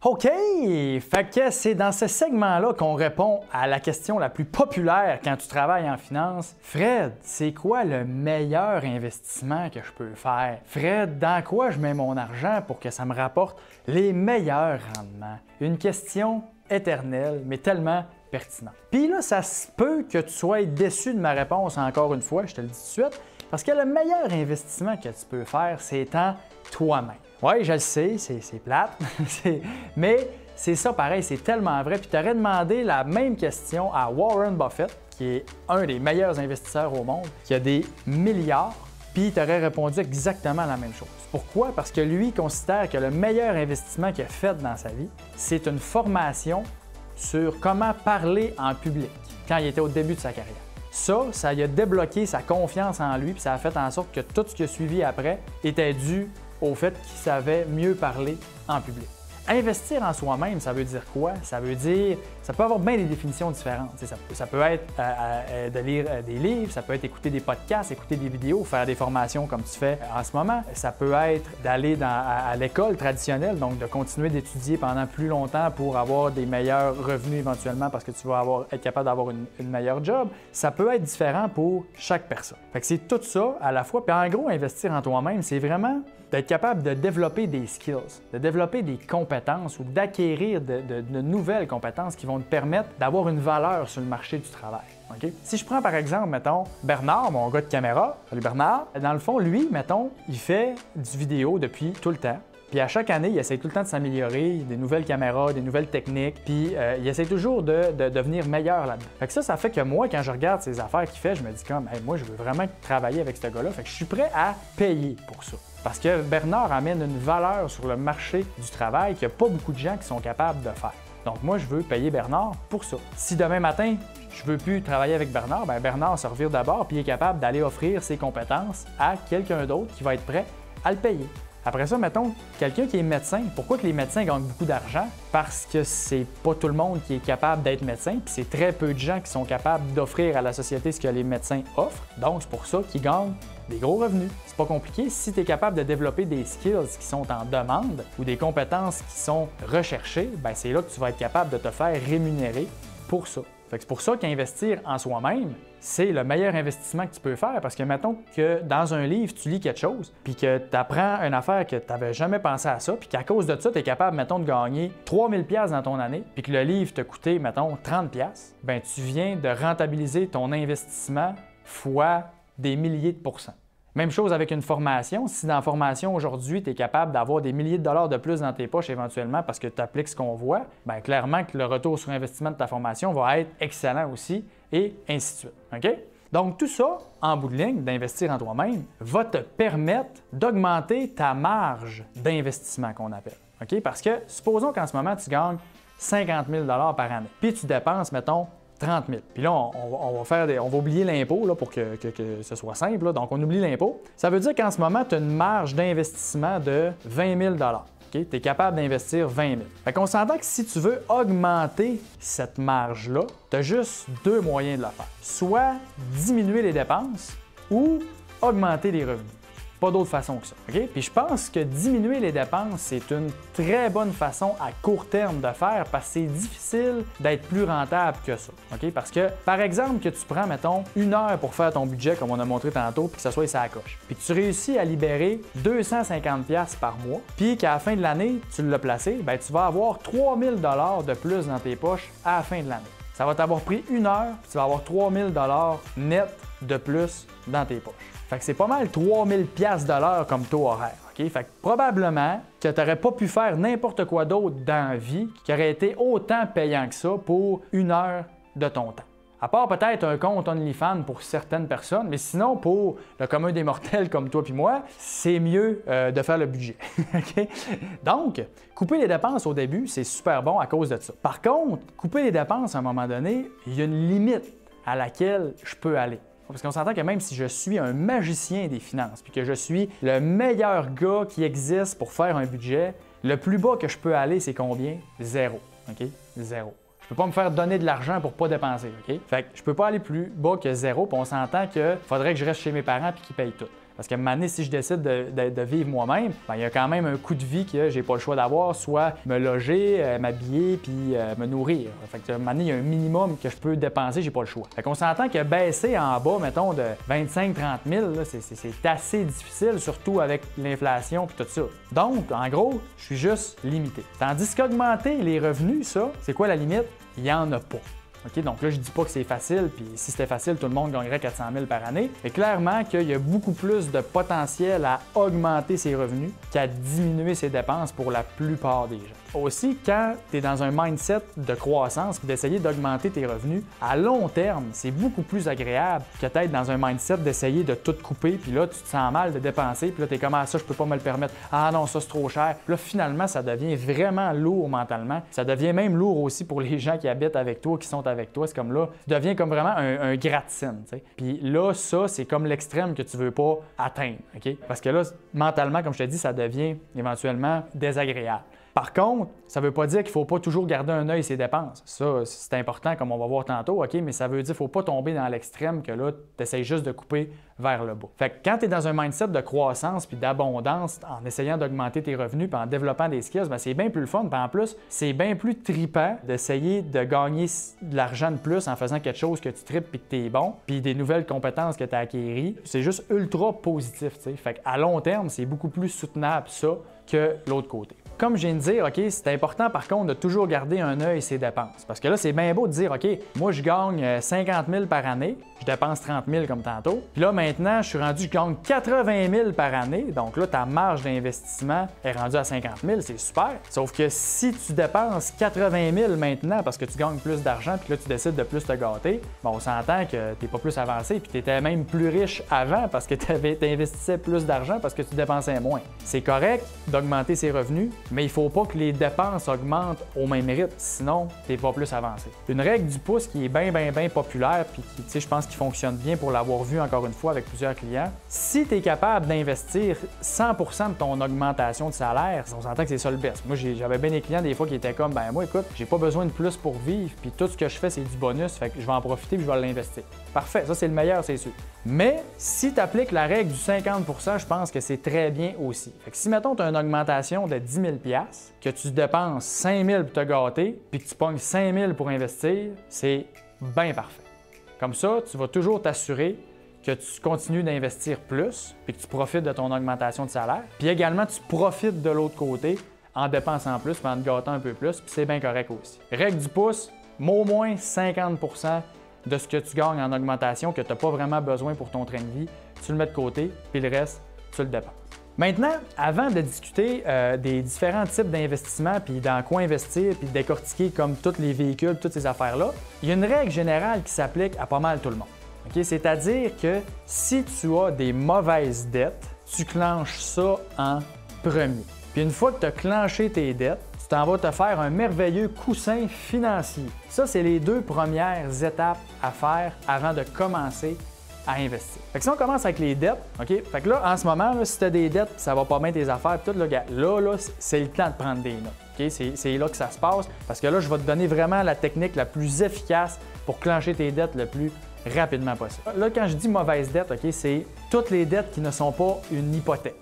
OK! Fait que c'est dans ce segment-là qu'on répond à la question la plus populaire quand tu travailles en finance. Fred, c'est quoi le meilleur investissement que je peux faire? Fred, dans quoi je mets mon argent pour que ça me rapporte les meilleurs rendements? Une question éternelle, mais tellement pertinente. Puis là, ça se peut que tu sois déçu de ma réponse encore une fois, je te le dis tout de suite, parce que le meilleur investissement que tu peux faire, c'est en toi-même. Oui, je le sais, c'est plate, mais c'est ça pareil, c'est tellement vrai. Puis tu aurais demandé la même question à Warren Buffett, qui est un des meilleurs investisseurs au monde, qui a des milliards, puis il t'aurait répondu exactement la même chose. Pourquoi? Parce que lui considère que le meilleur investissement qu'il a fait dans sa vie, c'est une formation sur comment parler en public quand il était au début de sa carrière. Ça lui a débloqué sa confiance en lui, puis ça a fait en sorte que tout ce qui a suivi après était dû au fait qu'il savait mieux parler en public. Investir en soi-même, ça veut dire quoi? Ça peut avoir bien des définitions différentes. Ça peut être de lire des livres, ça peut être écouter des podcasts, écouter des vidéos, faire des formations comme tu fais en ce moment. Ça peut être d'aller à l'école traditionnelle, donc de continuer d'étudier pendant plus longtemps pour avoir des meilleurs revenus éventuellement parce que tu vas être capable d'avoir une meilleure job. Ça peut être différent pour chaque personne. Fait que c'est tout ça à la fois. Puis en gros, investir en toi-même, c'est vraiment d'être capable de développer des skills, de développer des compétences ou d'acquérir de nouvelles compétences qui vont te permettre d'avoir une valeur sur le marché du travail. Okay? Si je prends par exemple, mettons, Bernard, mon gars de caméra, salut Bernard, dans le fond, lui, mettons, il fait du vidéo depuis tout le temps. Puis à chaque année, il essaie tout le temps de s'améliorer, des nouvelles caméras, des nouvelles techniques, puis il essaie toujours de devenir meilleur là-dedans. Fait que ça fait que moi, quand je regarde ces affaires qu'il fait, je me dis comme, hey, moi, je veux vraiment travailler avec ce gars-là, fait que je suis prêt à payer pour ça. Parce que Bernard amène une valeur sur le marché du travail qu'il n'y a pas beaucoup de gens qui sont capables de faire. Donc moi, je veux payer Bernard pour ça. Si demain matin, je ne veux plus travailler avec Bernard, bien Bernard se revire d'abord puis il est capable d'aller offrir ses compétences à quelqu'un d'autre qui va être prêt à le payer. Après ça, mettons, quelqu'un qui est médecin, pourquoi que les médecins gagnent beaucoup d'argent? Parce que c'est pas tout le monde qui est capable d'être médecin, puis c'est très peu de gens qui sont capables d'offrir à la société ce que les médecins offrent. Donc, c'est pour ça qu'ils gagnent des gros revenus. C'est pas compliqué. Si tu es capable de développer des skills qui sont en demande ou des compétences qui sont recherchées, bien c'est là que tu vas être capable de te faire rémunérer pour ça. C'est pour ça qu'investir en soi-même, c'est le meilleur investissement que tu peux faire parce que mettons que dans un livre, tu lis quelque chose puis que tu apprends une affaire que tu n'avais jamais pensé à ça puis qu'à cause de ça, tu es capable, mettons, de gagner 3000 $ dans ton année puis que le livre t'a coûté, mettons, 30 $, bien tu viens de rentabiliser ton investissement fois des milliers de pourcents. Même chose avec une formation. Si dans la formation aujourd'hui, tu es capable d'avoir des milliers de dollars de plus dans tes poches éventuellement parce que tu appliques ce qu'on voit, bien clairement que le retour sur investissement de ta formation va être excellent aussi et ainsi de suite. OK? Donc tout ça, en bout de ligne, d'investir en toi-même, va te permettre d'augmenter ta marge d'investissement qu'on appelle. OK? Parce que supposons qu'en ce moment, tu gagnes 50 000 $ par année, puis tu dépenses, mettons, 30 000. Puis là, on va oublier l'impôt là, pour que ce soit simple. Là. Donc, on oublie l'impôt. Ça veut dire qu'en ce moment, tu as une marge d'investissement de 20 000 $. Okay? Tu es capable d'investir 20 000 $. Fait qu'on s'entend que si tu veux augmenter cette marge-là, tu as juste deux moyens de la faire. Soit diminuer les dépenses ou augmenter les revenus. Pas d'autre façon que ça. Okay? Puis je pense que diminuer les dépenses, c'est une très bonne façon à court terme de faire parce que c'est difficile d'être plus rentable que ça. Okay? Parce que, par exemple, que tu prends, mettons, 1 heure pour faire ton budget, comme on a montré tantôt, puis que ça soit ça à coche. Puis que tu réussis à libérer 250 $ par mois, puis qu'à la fin de l'année, tu l'as placé, bien, tu vas avoir 3 000 $ de plus dans tes poches à la fin de l'année. Ça va t'avoir pris 1 heure, puis tu vas avoir 3 000 $ net de plus dans tes poches. Fait que c'est pas mal 3 000 $ de l'heure comme taux horaire. Okay? Fait que probablement que tu n'aurais pas pu faire n'importe quoi d'autre dans la vie qui aurait été autant payant que ça pour 1 heure de ton temps. À part peut-être un compte OnlyFans pour certaines personnes, mais sinon, pour le commun des mortels comme toi et moi, c'est mieux de faire le budget. Okay? Donc, couper les dépenses au début, c'est super bon à cause de ça. Par contre, couper les dépenses à un moment donné, il y a une limite à laquelle je peux aller. Parce qu'on s'entend que même si je suis un magicien des finances, puis que je suis le meilleur gars qui existe pour faire un budget, le plus bas que je peux aller, c'est combien? 0. OK? 0. Je peux pas me faire donner de l'argent pour pas dépenser. OK? Fait que je peux pas aller plus bas que 0, puis on s'entend qu'il faudrait que je reste chez mes parents puis qu'ils payent tout. Parce qu'à un moment donné, si je décide de vivre moi-même, ben, il y a quand même un coût de vie que j'ai pas le choix d'avoir, soit me loger, m'habiller, puis me nourrir. Fait que, à un moment donné, il y a un minimum que je peux dépenser, j'ai pas le choix. Fait qu'on s'entend que baisser en bas, mettons, de 25-30 000, c'est assez difficile, surtout avec l'inflation puis tout ça. Donc, en gros, je suis juste limité. Tandis qu'augmenter les revenus, ça, c'est quoi la limite? Il n'y en a pas. OK? Donc là, je ne dis pas que c'est facile, puis si c'était facile, tout le monde gagnerait 400 000 par année. Mais clairement qu'il y a beaucoup plus de potentiel à augmenter ses revenus qu'à diminuer ses dépenses pour la plupart des gens. Aussi, quand tu es dans un mindset de croissance puis d'essayer d'augmenter tes revenus, à long terme, c'est beaucoup plus agréable que d'être dans un mindset d'essayer de tout couper, puis là, tu te sens mal de dépenser, puis là, tu es comme « Ah, ça, je peux pas me le permettre. Ah non, ça, c'est trop cher. » Puis là, finalement, ça devient vraiment lourd mentalement. Ça devient même lourd aussi pour les gens qui habitent avec toi, qui sont avec toi. C'est comme là, tu deviens comme vraiment un gratte-ciel. Puis là, ça, c'est comme l'extrême que tu veux pas atteindre. OK? Parce que là, mentalement, comme je te dis, ça devient éventuellement désagréable. Par contre, ça ne veut pas dire qu'il ne faut pas toujours garder un œil sur ses dépenses. Ça, c'est important, comme on va voir tantôt, OK? Mais ça veut dire qu'il ne faut pas tomber dans l'extrême que là, tu essaies juste de couper vers le bas. Fait que quand tu es dans un mindset de croissance puis d'abondance, en essayant d'augmenter tes revenus puis en développant des skills, bien, c'est bien plus le fun. Puis en plus, c'est bien plus trippant d'essayer de gagner de l'argent de plus en faisant quelque chose que tu tripes puis que tu es bon, puis des nouvelles compétences que tu as acquéries. C'est juste ultra positif, tu sais. Fait qu'à long terme, c'est beaucoup plus soutenable ça que l'autre côté. Comme je viens de dire, OK, c'est important par contre de toujours garder un œil sur ses dépenses. Parce que là, c'est bien beau de dire, OK, moi je gagne 50 000 par année, je dépense 30 000 comme tantôt. Puis là, maintenant, je suis rendu, je gagne 80 000 par année. Donc là, ta marge d'investissement est rendue à 50 000, c'est super. Sauf que si tu dépenses 80 000 maintenant parce que tu gagnes plus d'argent puis là, tu décides de plus te gâter, bon, on s'entend que tu n'es pas plus avancé puis tu étais même plus riche avant parce que tu investissais plus d'argent parce que tu dépensais moins. C'est correct d'augmenter ses revenus, mais il ne faut pas que les dépenses augmentent au même rythme, sinon tu n'es pas plus avancé. Une règle du pouce qui est bien populaire puis qui, tu sais, je pense qui fonctionne bien pour l'avoir vu encore une fois avec plusieurs clients. Si tu es capable d'investir 100% de ton augmentation de salaire, on s'entend que c'est ça le best. Moi, j'avais bien des clients des fois qui étaient comme, ben moi, écoute, j'ai pas besoin de plus pour vivre, puis tout ce que je fais, c'est du bonus, fait que je vais en profiter puis je vais l'investir. Parfait, ça c'est le meilleur, c'est sûr. Mais si tu appliques la règle du 50%, je pense que c'est très bien aussi. Fait que si, mettons, tu as une augmentation de 10 000 $, que tu dépenses 5 000 pour te gâter, puis que tu pognes 5 000 pour investir, c'est bien parfait. Comme ça, tu vas toujours t'assurer que tu continues d'investir plus, puis que tu profites de ton augmentation de salaire. Puis également, tu profites de l'autre côté en dépensant plus, puis en te gâtant un peu plus, puis c'est bien correct aussi. Règle du pouce, au moins 50% de ce que tu gagnes en augmentation, que tu n'as pas vraiment besoin pour ton train de vie, tu le mets de côté, puis le reste, tu le dépenses. Maintenant, avant de discuter des différents types d'investissements, puis dans quoi investir, puis de décortiquer comme tous les véhicules, toutes ces affaires-là, il y a une règle générale qui s'applique à pas mal tout le monde. Okay? C'est-à-dire que si tu as des mauvaises dettes, tu clenches ça en premier. Puis une fois que tu as clenché tes dettes, tu t'en vas te faire un merveilleux coussin financier. Ça, c'est les 2 premières étapes à faire avant de commencer à investir. Fait que si on commence avec les dettes, OK? Fait que là, en ce moment, là, si tu as des dettes, ça va pas bien tes affaires, tout, là, c'est le temps de prendre des notes. OK? C'est là que ça se passe parce que là, je vais te donner vraiment la technique la plus efficace pour clencher tes dettes le plus rapidement possible. Là, quand je dis mauvaise dette, OK, c'est toutes les dettes qui ne sont pas une hypothèque.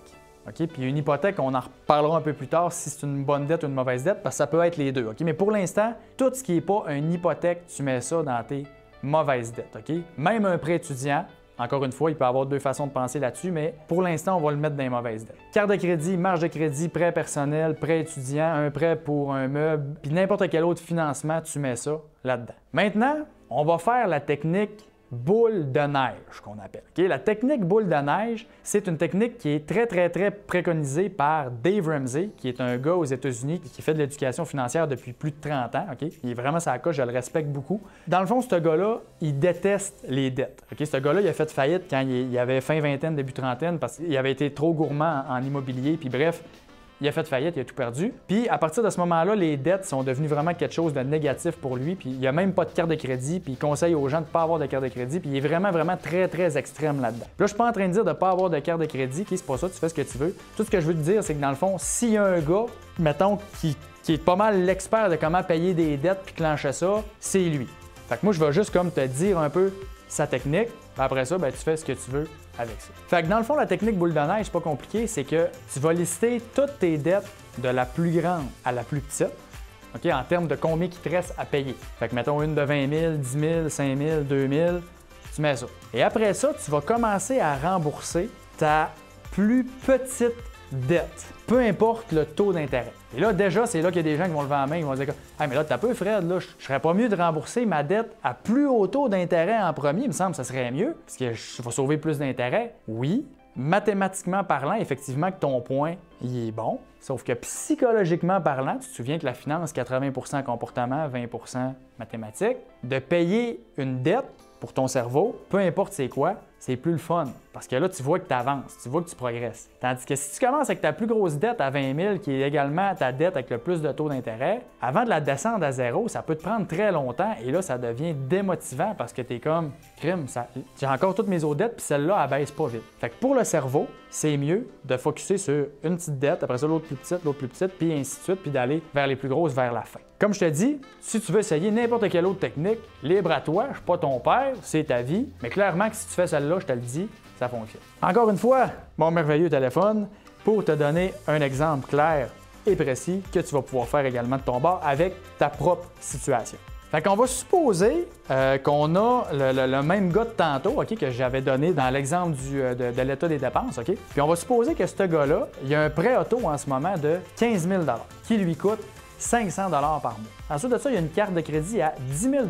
OK? Puis une hypothèque, on en reparlera un peu plus tard si c'est une bonne dette ou une mauvaise dette, parce que ça peut être les deux. OK? Mais pour l'instant, tout ce qui n'est pas une hypothèque, tu mets ça dans tes mauvaises dettes. OK? Même un prêt étudiant, encore une fois, il peut y avoir 2 façons de penser là-dessus, mais pour l'instant, on va le mettre dans les mauvaises dettes. Carte de crédit, marge de crédit, prêt personnel, prêt étudiant, un prêt pour un meuble, puis n'importe quel autre financement, tu mets ça là-dedans. Maintenant, on va faire la technique boule de neige qu'on appelle. Okay? La technique boule de neige, c'est une technique qui est très préconisée par Dave Ramsey, qui est un gars aux États-Unis qui fait de l'éducation financière depuis plus de 30 ans. Okay? Il est vraiment sa coche, je le respecte beaucoup. Dans le fond, ce gars-là, il déteste les dettes. Okay? Ce gars-là, il a fait faillite quand il avait fin vingtaine, début trentaine, parce qu'il avait été trop gourmand en immobilier, puis bref, il a fait faillite, il a tout perdu. Puis à partir de ce moment-là, les dettes sont devenues vraiment quelque chose de négatif pour lui. Puis il n'y a même pas de carte de crédit. Puis il conseille aux gens de ne pas avoir de carte de crédit. Puis il est vraiment très extrême là-dedans. Là, je suis pas en train de dire de ne pas avoir de carte de crédit. Okay, c'est pas ça, tu fais ce que tu veux. Tout ce que je veux te dire, c'est que dans le fond, s'il y a un gars, mettons, qui est pas mal l'expert de comment payer des dettes puis clencher ça, c'est lui. Fait que moi, je vais juste comme te dire un peu sa technique. Puis après ça, ben, tu fais ce que tu veux avec ça. Fait que dans le fond, la technique boule de neige, c'est pas compliqué, c'est que tu vas lister toutes tes dettes de la plus grande à la plus petite, OK, en termes de combien il te reste à payer. Fait que mettons une de 20 000, 10 000, 5 000, 2 000, tu mets ça. Et après ça, tu vas commencer à rembourser ta plus petite dette, peu importe le taux d'intérêt. Et là, déjà, c'est là qu'il y a des gens qui vont lever la main, ils vont dire « Ah, mais là, t'as peu, Fred, là, je serais pas mieux de rembourser ma dette à plus haut taux d'intérêt en premier, il me semble que ça serait mieux, parce que je vais sauver plus d'intérêt. » Oui, mathématiquement parlant, effectivement que ton point, il est bon, sauf que psychologiquement parlant, tu te souviens que la finance, 80% comportement, 20% mathématiques, de payer une dette pour ton cerveau, peu importe c'est quoi, c'est plus le fun. Parce que là, tu vois que tu avances, tu vois que tu progresses. Tandis que si tu commences avec ta plus grosse dette à 20 000, qui est également ta dette avec le plus de taux d'intérêt, avant de la descendre à zéro, ça peut te prendre très longtemps et là, ça devient démotivant parce que tu es comme crime, j'ai encore toutes mes autres dettes puis celle-là, elle baisse pas vite. Fait que pour le cerveau, c'est mieux de focusser sur une petite dette, après ça l'autre plus petite, puis ainsi de suite, puis d'aller vers les plus grosses vers la fin. Comme je te dis, si tu veux essayer n'importe quelle autre technique, libre à toi, je suis pas ton père, c'est ta vie, mais clairement que si tu fais celle-là, je te le dis, ça fonctionne. Encore une fois, mon merveilleux téléphone pour te donner un exemple clair et précis que tu vas pouvoir faire également de ton bord avec ta propre situation. Fait qu'on va supposer qu'on a le même gars de tantôt, OK, que j'avais donné dans l'exemple de l'état des dépenses, OK? Puis on va supposer que ce gars-là, il y a un prêt auto en ce moment de 15 000 qui lui coûte 500 $ par mois. Ensuite de ça, il y a une carte de crédit à 10 000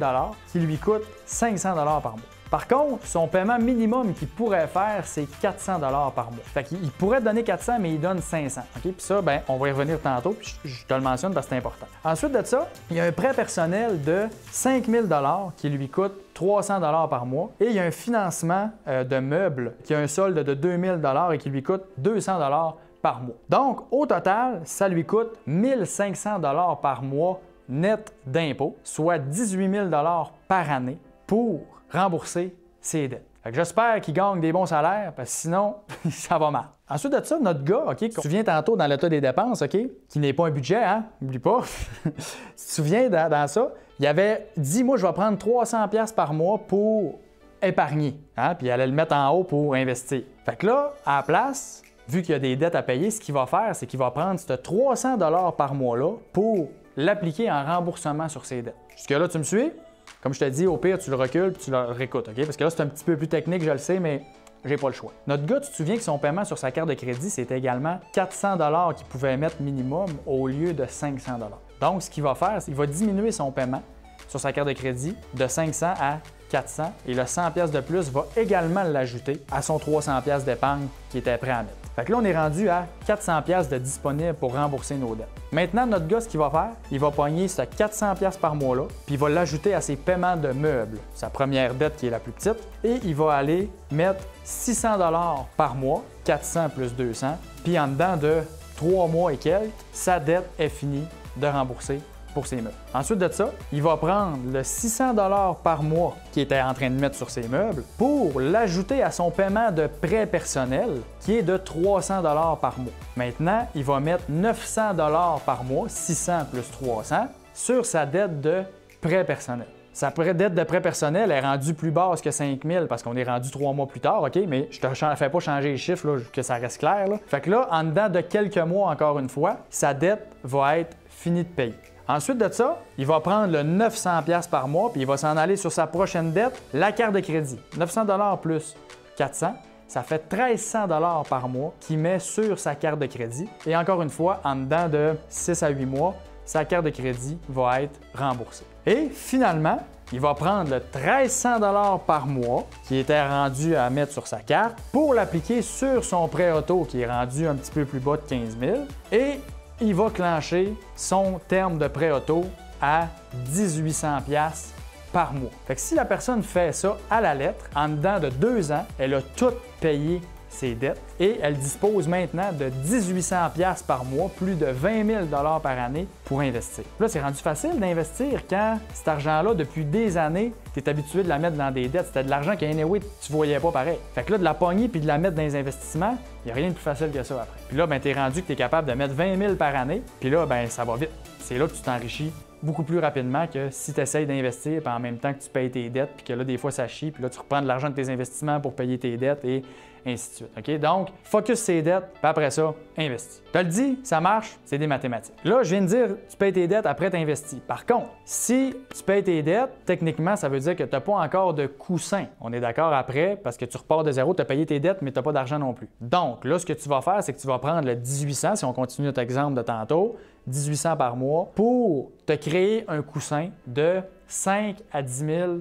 qui lui coûte 500 $ par mois. Par contre, son paiement minimum qu'il pourrait faire, c'est 400 $ par mois. Fait qu'il pourrait donner 400, mais il donne 500. OK? Puis ça, ben, on va y revenir tantôt, puis je te le mentionne parce que c'est important. Ensuite de ça, il y a un prêt personnel de 5 000 $ qui lui coûte 300 $ par mois. Et il y a un financement de meubles qui a un solde de 2 000 $ et qui lui coûte 200 $ par mois. Donc, au total, ça lui coûte 1 500 $ par mois net d'impôts, soit 18 000 $ par année pour rembourser ses dettes. J'espère qu'il gagne des bons salaires, parce que sinon, ça va mal. Ensuite de ça, notre gars, OK, tu te souviens tantôt dans l'état des dépenses, OK, qui n'est pas un budget, hein, n'oublie pas. Tu te souviens dans ça, il avait dit, moi, je vais prendre 300 $ par mois pour épargner, hein, puis il allait le mettre en haut pour investir. Fait que là, à la place, vu qu'il y a des dettes à payer, ce qu'il va faire, c'est qu'il va prendre ce 300 $ par mois-là pour l'appliquer en remboursement sur ses dettes. Jusque-là, tu me suis? Comme je te dis, au pire, tu le recules puis tu le réécoutes, OK? Parce que là, c'est un petit peu plus technique, je le sais, mais j'ai pas le choix. Notre gars, tu te souviens que son paiement sur sa carte de crédit, c'était également 400 $ qu'il pouvait mettre minimum au lieu de 500 $. Donc, ce qu'il va faire, c'est qu'il va diminuer son paiement sur sa carte de crédit de 500 à 400 et le 100 $ de plus va également l'ajouter à son 300 $ d'épargne qu'il était prêt à mettre. Fait que là, on est rendu à 400 $ de disponible pour rembourser nos dettes. Maintenant, notre gars, ce qu'il va faire, il va pogner ce 400 $ par mois-là, puis il va l'ajouter à ses paiements de meubles, sa première dette qui est la plus petite, et il va aller mettre 600 $ par mois, 400 plus 200, puis en dedans de 3 mois et quelques, sa dette est finie de rembourser pour ses meubles. Ensuite de ça, il va prendre le 600 $ par mois qu'il était en train de mettre sur ses meubles pour l'ajouter à son paiement de prêt personnel qui est de 300 $ par mois. Maintenant, il va mettre 900 $ par mois, 600 plus 300, sur sa dette de prêt personnel. Sa dette de prêt personnel est rendue plus basse que 5 000 parce qu'on est rendu 3 mois plus tard, OK? Mais je ne te fais pas changer les chiffres, là, que ça reste clair. Là. Fait que là, en dedans de quelques mois, encore une fois, sa dette va être finie de payer. Ensuite de ça, il va prendre le 900 $ par mois puis il va s'en aller sur sa prochaine dette, la carte de crédit. 900 $ plus 400, ça fait 1 300 $ par mois qu'il met sur sa carte de crédit. Et encore une fois, en dedans de 6 à 8 mois, sa carte de crédit va être remboursée. Et finalement, il va prendre le 1 300 $ par mois qui était rendu à mettre sur sa carte pour l'appliquer sur son prêt auto qui est rendu un petit peu plus bas de 15 000 et il va clencher son terme de prêt auto à 1 800 $ par mois. Fait que si la personne fait ça à la lettre, en dedans de 2 ans, elle a tout payé ses dettes et elle dispose maintenant de 1 800 $ par mois, plus de 20 000 $ par année pour investir. Là, c'est rendu facile d'investir quand cet argent-là, depuis des années, tu es habitué de la mettre dans des dettes. C'était de l'argent qu'anyway, tu voyais pas pareil. Fait que là, de la pogner puis de la mettre dans les investissements, il n'y a rien de plus facile que ça après. Puis là, ben, tu es rendu que tu es capable de mettre 20 000 par année, puis là, ben, ça va vite. C'est là que tu t'enrichis beaucoup plus rapidement que si tu essaies d'investir puis en même temps que tu payes tes dettes puis que là, des fois, ça chie puis là, tu reprends de l'argent de tes investissements pour payer tes dettes et ainsi de suite. OK? Donc, focus ses dettes puis après ça, investis. Je te le dis, ça marche, c'est des mathématiques. Là, je viens de dire, tu payes tes dettes, après tu investis. Par contre, si tu payes tes dettes, techniquement, ça veut dire que tu n'as pas encore de coussin. On est d'accord après parce que tu repars de zéro, tu as payé tes dettes, mais tu n'as pas d'argent non plus. Donc, là, ce que tu vas faire, c'est que tu vas prendre le 1800, si on continue notre exemple de tantôt, 1800 par mois, pour te créer un coussin de 5 à 10 000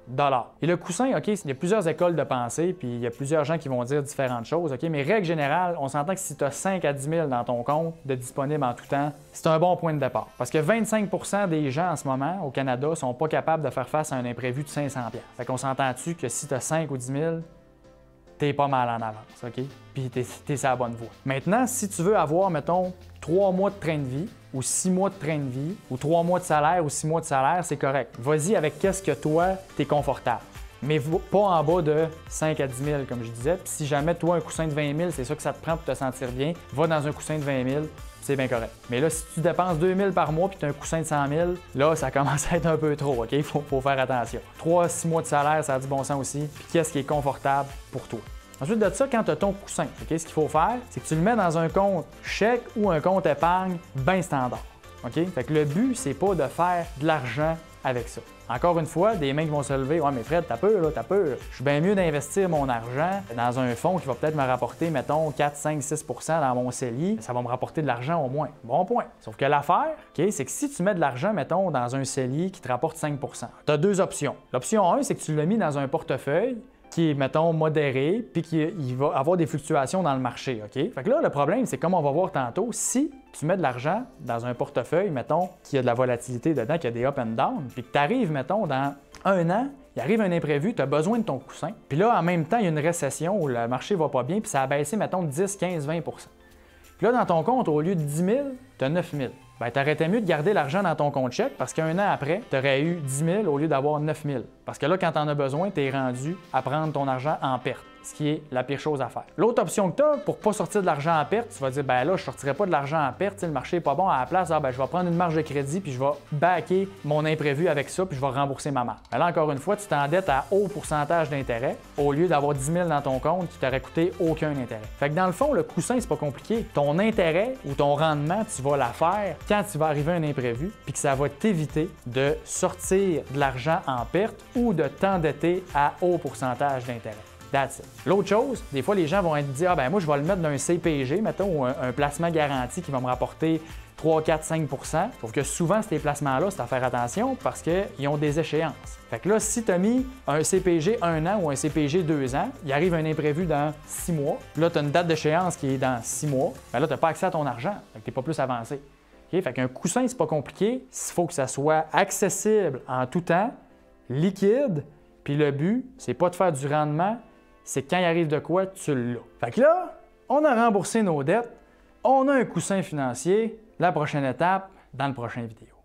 $. Et le coussin, OK, il y a plusieurs écoles de pensée, puis il y a plusieurs gens qui vont dire différentes choses, OK, mais règle générale, on s'entend que si tu as 5 à 10 000 dans ton compte de disponible en tout temps, c'est un bon point de départ. Parce que 25 des gens en ce moment au Canada sont pas capables de faire face à un imprévu de 500 $. Fait qu'on s'entend-tu que si tu as 5 ou 10 000, t'es pas mal en avance, OK? Puis t'es sur la bonne voie. Maintenant, si tu veux avoir, mettons, 3 mois de train de vie, ou 6 mois de train de vie, ou 3 mois de salaire, ou 6 mois de salaire, c'est correct. Vas-y avec qu'est-ce que toi, t'es confortable. Mais pas en bas de 5 à 10 000, comme je disais. Puis si jamais toi, un coussin de 20 000, c'est ça que ça te prend pour te sentir bien, va dans un coussin de 20 000, c'est bien correct. Mais là, si tu dépenses 2 000 par mois puis tu as un coussin de 100 000, là, ça commence à être un peu trop, OK? Faut faire attention. 3 à 6 mois de salaire, ça a du bon sens aussi. Puis qu'est-ce qui est confortable pour toi? Ensuite de ça, quand tu as ton coussin, OK, ce qu'il faut faire, c'est que tu le mets dans un compte chèque ou un compte épargne bien standard. OK? Fait que le but, c'est pas de faire de l'argent avec ça. Encore une fois, des mains qui vont se lever. Ouais, mais Fred, t'as peur, là, t'as peur. Je suis bien mieux d'investir mon argent dans un fonds qui va peut-être me rapporter, mettons, 4, 5, 6 % dans mon CELI. Ça va me rapporter de l'argent au moins. Bon point. Sauf que l'affaire, OK, c'est que si tu mets de l'argent, mettons, dans un CELI qui te rapporte 5 %, tu as deux options. L'option 1, c'est que tu l'as mis dans un portefeuille qui est, mettons, modéré, puis qu'il va avoir des fluctuations dans le marché, OK? Fait que là, le problème, c'est comme on va voir tantôt, si tu mets de l'argent dans un portefeuille, mettons, qui a de la volatilité dedans, qui a des up and down, puis que tu arrives, mettons, dans un an, il arrive un imprévu, tu as besoin de ton coussin, puis là, en même temps, il y a une récession où le marché va pas bien, puis ça a baissé, mettons, de 10, 15, 20 %. Puis là, dans ton compte, au lieu de 10 000, tu as 9 000. Bien, tu aurais mieux de garder l'argent dans ton compte chèque parce qu'un an après, tu aurais eu 10 000 au lieu d'avoir 9 000. Parce que là, quand tu en as besoin, tu es rendu à prendre ton argent en perte, ce qui est la pire chose à faire. L'autre option que tu as, pour ne pas sortir de l'argent en perte, tu vas dire, ben là, je ne sortirai pas de l'argent en perte, le marché n'est pas bon, à la place, ben, je vais prendre une marge de crédit puis je vais backer mon imprévu avec ça puis je vais rembourser ma marge. Ben là, encore une fois, tu t'endettes à haut pourcentage d'intérêt au lieu d'avoir 10 000 dans ton compte qui t'aurait coûté aucun intérêt. Fait que dans le fond, le coussin, c'est pas compliqué. Ton intérêt ou ton rendement, tu vas la faire quand tu vas arriver à un imprévu puis que ça va t'éviter de sortir de l'argent en perte ou de t'endetter à haut pourcentage d'intérêt. That's it. L'autre chose, des fois, les gens vont être dire, ah ben moi, je vais le mettre dans un CPG, mettons, ou un placement garanti qui va me rapporter 3, 4, 5 %. Sauf que souvent, ces placements-là, c'est à faire attention parce qu'ils ont des échéances. Fait que là, si tu as mis un CPG 1 an ou un CPG 2 ans, il arrive un imprévu dans 6 mois. Là, tu as une date d'échéance qui est dans 6 mois. Ben là, tu n'as pas accès à ton argent. Fait que tu n'es pas plus avancé. Okay? Fait qu'un coussin, c'est pas compliqué. Il faut que ça soit accessible en tout temps, liquide. Puis le but, c'est pas de faire du rendement, c'est quand il arrive de quoi, tu l'as. Fait que là, on a remboursé nos dettes, on a un coussin financier. La prochaine étape, dans le prochain vidéo.